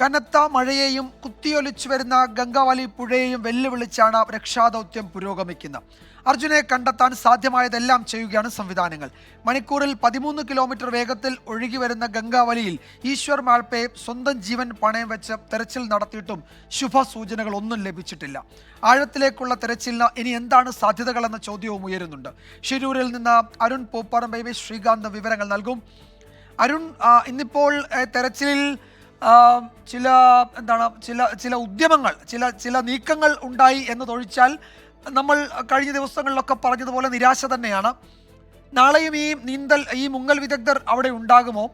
കനത്ത മഴയെയും കുത്തിയൊലിച്ചു വരുന്ന ഗംഗാവലി പുഴയെയും വെല്ലുവിളിച്ചാണ് രക്ഷാദൗത്യം പുരോഗമിക്കുന്നത്. അർജുനെ കണ്ടെത്താൻ സാധ്യമായതെല്ലാം ചെയ്യുകയാണ് സംവിധാനങ്ങൾ. മണിക്കൂറിൽ 13 കിലോമീറ്റർ വേഗത്തിൽ ഒഴുകി വരുന്ന ഗംഗാവലിയിൽ ഈശ്വർ മാൽപെ സ്വന്തം ജീവൻ പണയം വെച്ച് തെരച്ചിൽ നടത്തിയിട്ടും ശുഭസൂചനകൾ ഒന്നും ലഭിച്ചിട്ടില്ല. ആഴത്തിലേക്കുള്ള തെരച്ചിലിന് ഇനി എന്താണ് സാധ്യതകളെന്ന ചോദ്യവും ഉയരുന്നുണ്ട്. ഷിരൂരിൽ നിന്ന് അരുൺ പൂപ്പാറമ്പ ശ്രീകാന്ത് വിവരങ്ങൾ നൽകും. അരുൺ, ഇന്നിപ്പോൾ തെരച്ചിലിൽ ചില ഉദ്യമങ്ങൾ, ചില നീക്കങ്ങൾ ഉണ്ടായി എന്നതൊഴിച്ചാൽ നമ്മൾ കഴിഞ്ഞ ദിവസങ്ങളിലൊക്കെ പറഞ്ഞതുപോലെ നിരാശ തന്നെയാണ്. നാളെയും ഈ മുങ്ങൽ വിദഗ്ധർ അവിടെ ഉണ്ടാകുമോ?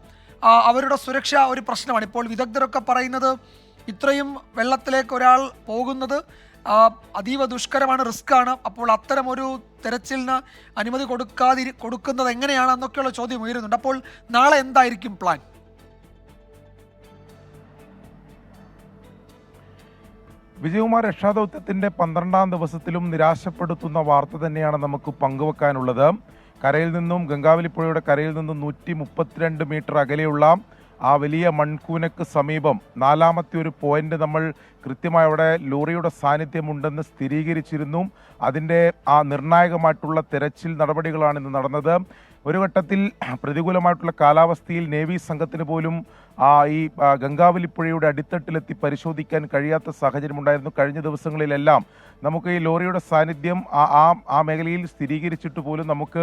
അവരുടെ സുരക്ഷ ഒരു പ്രശ്നമാണ്. ഇപ്പോൾ വിദഗ്ധരൊക്കെ പറയുന്നത് ഇത്രയും വെള്ളത്തിലേക്ക് ഒരാൾ പോകുന്നത് അതീവ ദുഷ്കരമാണ്, റിസ്ക്കാണ്. അപ്പോൾ അത്തരമൊരു തെരച്ചിലിന് അനുമതി കൊടുക്കുന്നത് എങ്ങനെയാണ് എന്നൊക്കെയുള്ള ചോദ്യം ഉയരുന്നുണ്ട്. അപ്പോൾ നാളെ എന്തായിരിക്കും പ്ലാൻ? വിജയകുമാർ, രക്ഷാദൗത്യത്തിന്റെ 12ാം ദിവസത്തിലും നിരാശപ്പെടുത്തുന്ന വാർത്ത തന്നെയാണ് നമുക്ക് പങ്കുവെക്കാനുള്ളത്. കരയിൽ നിന്നും ഗംഗാവലി പുഴയുടെ കരയിൽ നിന്നും 132 മീറ്റർ അകലെയുള്ള ആ വലിയ മൺകൂനക്ക് സമീപം 4ാമത്തെ ഒരു പോയിന്റ് നമ്മൾ കൃത്യമായി അവിടെ ലോറിയുടെ സാന്നിധ്യമുണ്ടെന്ന് സ്ഥിരീകരിച്ചിരുന്നു. അതിൻ്റെ ആ നിർണായകമായിട്ടുള്ള തെരച്ചിൽ നടപടികളാണ് ഇന്ന് നടന്നത്. ഒരു ഘട്ടത്തിൽ പ്രതികൂലമായിട്ടുള്ള കാലാവസ്ഥയിൽ നേവി സംഘത്തിന് പോലും ഈ ഗംഗാവലി പുഴയുടെ അടിത്തട്ടിലെത്തി പരിശോധിക്കാൻ കഴിയാത്ത സാഹചര്യമുണ്ടായിരുന്നു. കഴിഞ്ഞ ദിവസങ്ങളിലെല്ലാം നമുക്ക് ഈ ലോറിയുടെ സാന്നിധ്യം ആ മേഖലയിൽ സ്ഥിരീകരിച്ചിട്ട് പോലും നമുക്ക്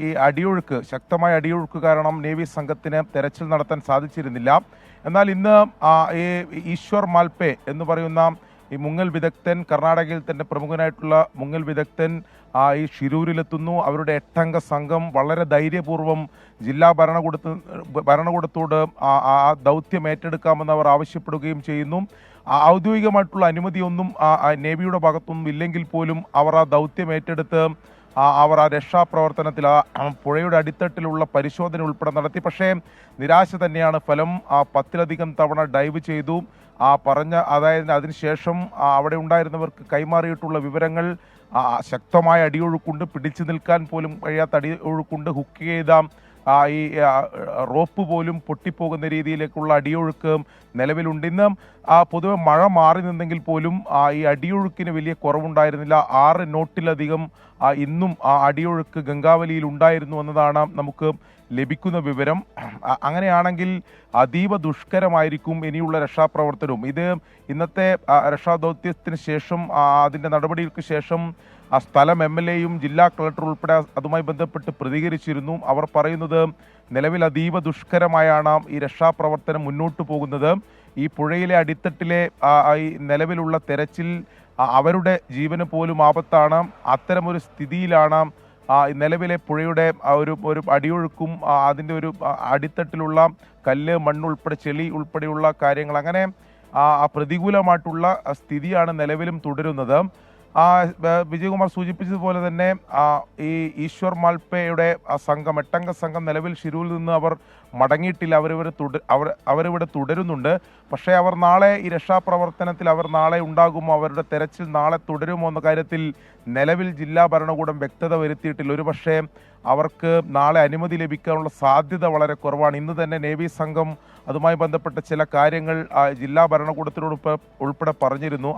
ഈ അടിയൊഴുക്ക്, ശക്തമായ അടിയൊഴുക്ക് കാരണം നേവി സംഘത്തിന് തെരച്ചിൽ നടത്താൻ സാധിച്ചിരുന്നില്ല. എന്നാൽ ഇന്ന് ഈ ഈശ്വർ മാൽപെ എന്ന് പറയുന്ന ഈ മുങ്ങൽ വിദഗ്ധൻ, കർണാടകയിൽ തന്നെ പ്രമുഖനായിട്ടുള്ള മുങ്ങൽ വിദഗ്ധൻ ഈ ഷിരൂരിലെത്തുന്നു. അവരുടെ 8 അംഗ സംഘം വളരെ ധൈര്യപൂർവ്വം ജില്ലാ ഭരണകൂടത്തോട് ആ ദൗത്യം ഏറ്റെടുക്കാമെന്ന് അവർ ആവശ്യപ്പെടുകയും ചെയ്യുന്നു. ഔദ്യോഗികമായിട്ടുള്ള അനുമതിയൊന്നും നേവിയുടെ ഭാഗത്തൊന്നും ഇല്ലെങ്കിൽ പോലും അവർ ആ ദൗത്യം ഏറ്റെടുത്ത് അവർ ആ രക്ഷാപ്രവർത്തനത്തിൽ പുഴയുടെ അടിത്തട്ടിലുള്ള പരിശോധന ഉൾപ്പെടെ നടത്തി. പക്ഷേ നിരാശ തന്നെയാണ് ഫലം. 10ലധികം തവണ ഡൈവ് ചെയ്തു. അതായത് അതിനുശേഷം അവിടെ ഉണ്ടായിരുന്നവർക്ക് കൈമാറിയിട്ടുള്ള വിവരങ്ങൾ ശക്തമായ അടിയൊഴുക്കുണ്ട്, പിടിച്ചു നിൽക്കാൻ പോലും കഴിയാത്ത അടിയൊഴുക്കുണ്ട്, ഹുക്ക് ചെയ്ത ഈ റോപ്പ് പോലും പൊട്ടിപ്പോകുന്ന രീതിയിലേക്കുള്ള അടിയൊഴുക്ക് നിലവിലുണ്ട്. ഇന്ന് പൊതുവെ മഴ മാറി നിന്നെങ്കിൽ പോലും ഈ അടിയൊഴുക്കിന് വലിയ കുറവുണ്ടായിരുന്നില്ല. 6 നോട്ടിലധികം ഇന്നും അടിയൊഴുക്ക് ഗംഗാവലിയിൽ ഉണ്ടായിരുന്നു എന്നതാണ് നമുക്ക് ലഭിക്കുന്ന വിവരം. അങ്ങനെയാണെങ്കിൽ അതീവ ദുഷ്കരമായിരിക്കും ഇനിയുള്ള രക്ഷാപ്രവർത്തനവും. ഇത് ഇന്നത്തെ രക്ഷാദൗത്യത്തിന് ശേഷം, അതിൻ്റെ നടപടികൾക്ക് ശേഷം സ്ഥലം MLAയും ജില്ലാ കളക്ടർ ഉൾപ്പെടെ അതുമായി ബന്ധപ്പെട്ട് പ്രതികരിച്ചിരുന്നു. അവർ പറയുന്നത് നിലവിൽ അതീവ ദുഷ്കരമായാണ് ഈ രക്ഷാപ്രവർത്തനം മുന്നോട്ട് പോകുന്നത്. ഈ പുഴയിലെ അടിത്തട്ടിലെ ഈ നിലവിലുള്ള തെരച്ചിൽ അവരുടെ ജീവന് പോലും ആപത്താണ്. അത്തരമൊരു സ്ഥിതിയിലാണ് നിലവിലെ പുഴയുടെ ഒരു അടിയൊഴുക്കും അതിൻ്റെ ഒരു അടിത്തട്ടിലുള്ള കല്ല്, മണ്ണുൾപ്പെടെ ചെളി ഉൾപ്പെടെയുള്ള കാര്യങ്ങൾ, അങ്ങനെ പ്രതികൂലമായിട്ടുള്ള സ്ഥിതിയാണ് നിലവിലും തുടരുന്നത്. വിജയകുമാർ സൂചിപ്പിച്ചതുപോലെ തന്നെ ഈ ഈശ്വർ മാൽപെയുടെ സംഘം, 8 അംഗ സംഘം നിലവിൽ ഷിരൂരിൽ നിന്ന് അവർ മടങ്ങിയിട്ടില്ല. അവരിവിടെ തുടരുന്നുണ്ട്. പക്ഷേ അവർ നാളെ ഈ രക്ഷാപ്രവർത്തനത്തിൽ നാളെ ഉണ്ടാകുമോ, അവരുടെ തെരച്ചിൽ നാളെ തുടരുമോ എന്ന കാര്യത്തിൽ നിലവിൽ ജില്ലാ ഭരണകൂടം വ്യക്തത വരുത്തിയിട്ടില്ല. ഒരുപക്ഷേ അവർക്ക് നാളെ അനുമതി ലഭിക്കാനുള്ള സാധ്യത വളരെ കുറവാണ്. ഇന്ന് തന്നെ നേവി സംഘം അതുമായി ബന്ധപ്പെട്ട ചില കാര്യങ്ങൾ ജില്ലാ ഭരണകൂടത്തിനോട് ഉൾപ്പെടെ പറഞ്ഞിരുന്നു.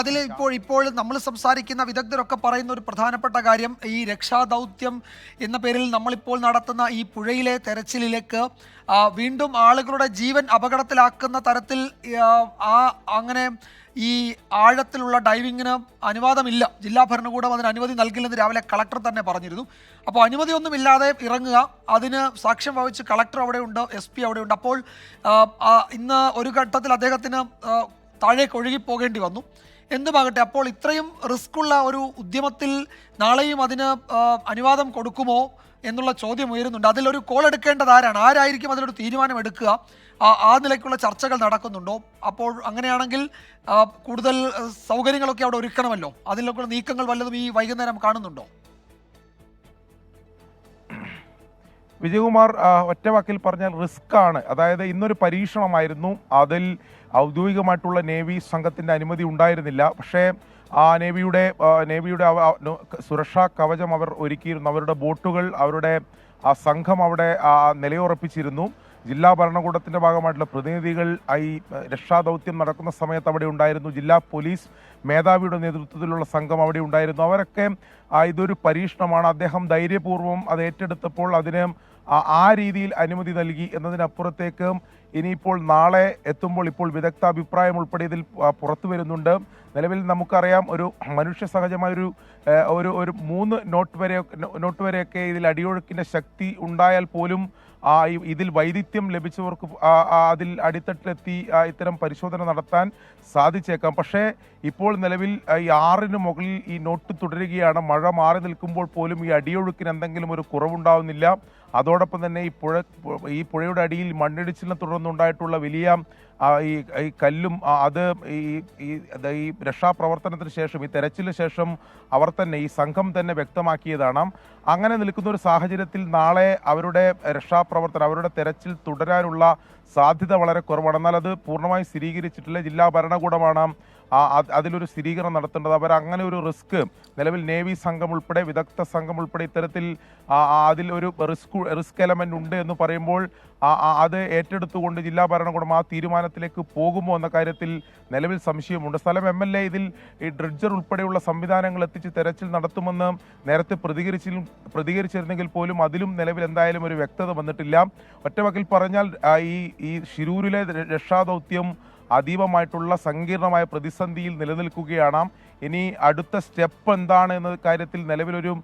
അതിൽ ഇപ്പോൾ നമ്മൾ സംസാരിക്കുന്ന വിദഗ്ധരൊക്കെ പറയുന്ന ഒരു പ്രധാനപ്പെട്ട കാര്യം, ഈ രക്ഷാദൗത്യം എന്ന പേരിൽ നമ്മളിപ്പോൾ നടത്തുന്ന ഈ പുഴയിലെ തെരച്ചിലിലേക്ക് വീണ്ടും ആളുകളുടെ ജീവൻ അപകടത്തിലാക്കുന്ന തരത്തിൽ അങ്ങനെ ഈ ആഴത്തിലുള്ള ഡൈവിങ്ങിന് അനുവാദമില്ല. ജില്ലാ ഭരണകൂടം അതിന് അനുമതി നൽകില്ലെന്ന് രാവിലെ കളക്ടർ തന്നെ പറഞ്ഞിരുന്നു. അപ്പോൾ അനുമതിയൊന്നുമില്ലാതെ ഇറങ്ങുക, അതിന് സാക്ഷ്യം വഹിച്ച് കളക്ടർ അവിടെയുണ്ട്, SP അവിടെയുണ്ട്. അപ്പോൾ ഇന്ന് ഒരു ഘട്ടത്തിൽ അദ്ദേഹത്തിന് താഴേക്ക് ഒഴുകിപ്പോകേണ്ടി വന്നു. എന്തുമാകട്ടെ, അപ്പോൾ ഇത്രയും റിസ്ക്കുള്ള ഒരു ഉദ്യമത്തിൽ നാളെയും അതിന് അനുവാദം കൊടുക്കുമോ എന്നുള്ള ചോദ്യം ഉയരുന്നുണ്ട്. അതിലൊരു കോൾ എടുക്കേണ്ടത് ആരായിരിക്കും അതിലൊരു തീരുമാനം എടുക്കുക? ആ നിലയ്ക്കുള്ള ചർച്ചകൾ നടക്കുന്നുണ്ടോ? അപ്പോൾ അങ്ങനെയാണെങ്കിൽ കൂടുതൽ സൗകര്യങ്ങളൊക്കെ അവിടെ ഒരുക്കണമല്ലോ. അതിലൊക്കെ നീക്കങ്ങൾ വല്ലതും ഈ വൈകുന്നേരം കാണുന്നുണ്ടോ? വിജയകുമാർ, ഒറ്റ വാക്കിൽ പറഞ്ഞാൽ റിസ്ക് ആണ്. അതായത് ഇന്നൊരു പരീക്ഷണമായിരുന്നു. അതിൽ ഔദ്യോഗികമായിട്ടുള്ള നേവി സംഘത്തിൻ്റെ അനുമതി ഉണ്ടായിരുന്നില്ല. പക്ഷേ നേവിയുടെ സുരക്ഷാ കവചം അവർ ഒരുക്കിയിരുന്നു. അവരുടെ ബോട്ടുകൾ, അവരുടെ സംഘം അവിടെ നിലയുറപ്പിച്ചിരുന്നു. ജില്ലാ ഭരണകൂടത്തിന്റെ ഭാഗമായിട്ടുള്ള പ്രതിനിധികൾ ഈ രക്ഷാദൗത്യം നടക്കുന്ന സമയത്ത് അവിടെ ഉണ്ടായിരുന്നു. ജില്ലാ പോലീസ് മേധാവിയുടെ നേതൃത്വത്തിലുള്ള സംഘം അവിടെ ഉണ്ടായിരുന്നു. അവരൊക്കെ ഇതൊരു പരീക്ഷണമാണ്, അദ്ദേഹം ധൈര്യപൂർവ്വം അത് ഏറ്റെടുത്തപ്പോൾ അതിന് ആ രീതിയിൽ അനുമതി നൽകി എന്നതിനപ്പുറത്തേക്ക് ഇനിയിപ്പോൾ നാളെ എത്തുമ്പോൾ ഇപ്പോൾ വിദഗ്ധ അഭിപ്രായം ഉൾപ്പെടെ ഇതിൽ പുറത്തു വരുന്നുണ്ട്. നിലവിൽ നമുക്കറിയാം ഒരു മനുഷ്യ സഹജമായൊരു ഒരു 3 നോട്ട് വരെയൊക്കെ ഇതിൽ അടിയൊഴുക്കിൻ്റെ ശക്തി ഉണ്ടായാൽ പോലും ഇതിൽ വൈദഗ്ധ്യം ലഭിച്ചവർക്ക് അതിൽ അടിത്തട്ടിലെത്തി ഇത്തരം പരിശോധന നടത്താൻ സാധിച്ചേക്കാം. പക്ഷേ ഇപ്പോൾ നിലവിൽ ഈ 6ന് മുകളിൽ ഈ നോട്ട് തുടരുകയാണ്. മഴ മാറി നിൽക്കുമ്പോൾ പോലും ഈ അടിയൊഴുക്കിന് എന്തെങ്കിലും ഒരു കുറവുണ്ടാവുന്നില്ല. അതോടൊപ്പം തന്നെ ഈ പുഴയുടെ അടിയിൽ മണ്ണിടിച്ചിലിനെ തുടർന്നുണ്ടായിട്ടുള്ള വലിയ ഈ കല്ലും അത് ഈ രക്ഷാപ്രവർത്തനത്തിന് ശേഷം, ഈ തെരച്ചിലിന് ശേഷം അവർ തന്നെ, ഈ സംഘം തന്നെ വ്യക്തമാക്കിയതാണ്. അങ്ങനെ നിൽക്കുന്ന ഒരു സാഹചര്യത്തിൽ നാളെ അവരുടെ രക്ഷാപ്രവർത്തനം, അവരുടെ തെരച്ചിൽ തുടരാനുള്ള സാധ്യത വളരെ കുറവാണ്. എന്നാൽ അത് പൂർണ്ണമായി സ്ഥിരീകരിച്ചിട്ടില്ല. ജില്ലാ ഭരണകൂടമാണ് അതിലൊരു സ്ഥിരീകരണം നടത്തേണ്ടത്. അവർ അങ്ങനെ ഒരു റിസ്ക് നിലവിൽ നേവി സംഘം ഉൾപ്പെടെ വിദഗ്ധ സംഘം ഉൾപ്പെടെ ഇത്തരത്തിൽ അതിൽ ഒരു റിസ്ക് എലമെന്റ് ഉണ്ട് എന്ന് പറയുമ്പോൾ അത് ഏറ്റെടുത്തുകൊണ്ട് ജില്ലാ ഭരണകൂടം ആ തീരുമാനത്തിലേക്ക് പോകുമോ എന്ന കാര്യത്തിൽ നിലവിൽ സംശയമുണ്ട്. സ്ഥലം MLA ഇതിൽ ഈ ഡ്രഡ്ജർ ഉൾപ്പെടെയുള്ള സംവിധാനങ്ങൾ എത്തിച്ച് തെരച്ചിൽ നടത്തുമെന്ന് നേരത്തെ പ്രതികരിച്ചിരുന്നെങ്കിൽ പോലും അതിലും നിലവിൽ എന്തായാലും ഒരു വ്യക്തത വന്നിട്ടില്ല. ഒറ്റവാക്കിൽ പറഞ്ഞാൽ ഈ ശിരൂരിലെ രക്ഷാദൗത്യം അതീവമായിട്ടുള്ള സങ്കീർണമായ പ്രതിസന്ധിയിൽ നിലനിൽക്കുകയാണ്. ഇനി അടുത്ത സ്റ്റെപ്പ് എന്താണ് എന്ന കാര്യത്തിൽ നിലവിലൊരു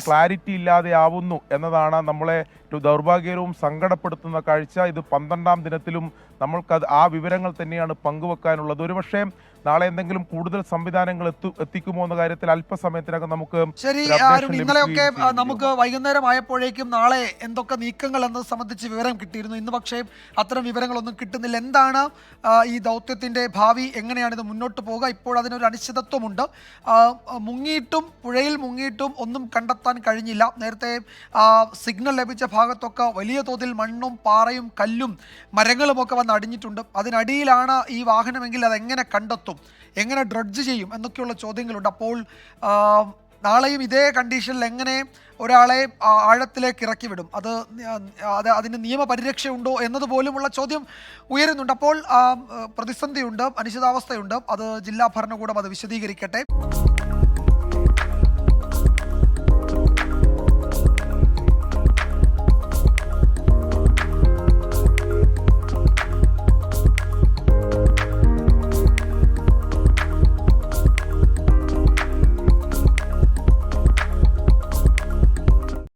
ക്ലാരിറ്റി ഇല്ലാതെ ആവുന്നു എന്നതാണ് നമ്മളെ ദൗർഭാഗ്യകരവും സങ്കടപ്പെടുത്തുന്ന കാഴ്ച. ഇത് 12ാം ദിനത്തിലും നമ്മൾക്കത് ആ വിവരങ്ങൾ തന്നെയാണ് പങ്കുവെക്കാനുള്ളത്. ഒരുപക്ഷെ നാളെ എന്തെങ്കിലും കൂടുതൽ സംവിധാനങ്ങൾ എത്തിക്കുമോ എന്ന കാര്യത്തിൽ അല്പസമയത്തിനകം നമുക്ക് ശരി. ഇന്നലെയൊക്കെ നമുക്ക് വൈകുന്നേരം ആയപ്പോഴേക്കും നാളെ എന്തൊക്കെ നീക്കങ്ങൾ എന്നത് സംബന്ധിച്ച് വിവരം കിട്ടിയിരുന്നു. ഇന്ന് പക്ഷേ അത്തരം വിവരങ്ങളൊന്നും കിട്ടുന്നില്ല. എന്താണ് ഈ ദൗത്യത്തിന്റെ ഭാവി, എങ്ങനെയാണ് ഇത് മുന്നോട്ട് പോകുക? ഇപ്പോൾ അതിനൊരു അനിശ്ചിതത്വമുണ്ട്. പുഴയിൽ മുങ്ങിയിട്ടും ഒന്നും കണ്ടെത്താൻ കഴിഞ്ഞില്ല. നേരത്തെ സിഗ്നൽ ലഭിച്ച ഭാഗത്തൊക്കെ വലിയ തോതിൽ മണ്ണും പാറയും കല്ലും മരങ്ങളും ഒക്കെ വന്ന് അടിഞ്ഞിട്ടുണ്ട്. അതിനടിയിലാണ് ഈ വാഹനമെങ്കിൽ അതെങ്ങനെ കണ്ടെത്തും, എങ്ങനെ ഡ്രഡ്ജ് ചെയ്യും എന്നൊക്കെയുള്ള ചോദ്യങ്ങളുണ്ട്. അപ്പോൾ നാളെയും ഇതേ കണ്ടീഷനിൽ എങ്ങനെ ഒരാളെ ആഴത്തിലേക്ക് ഇറക്കി വിടും, അതിന് നിയമപരിരക്ഷയുണ്ടോ എന്നതുപോലുമുള്ള ചോദ്യം ഉയരുന്നുണ്ട്. അപ്പോൾ പ്രതിസന്ധിയുണ്ട്, അനിശ്ചിതാവസ്ഥയുണ്ട്. അത് ജില്ലാ ഭരണകൂടം അത് വിശദീകരിക്കട്ടെ.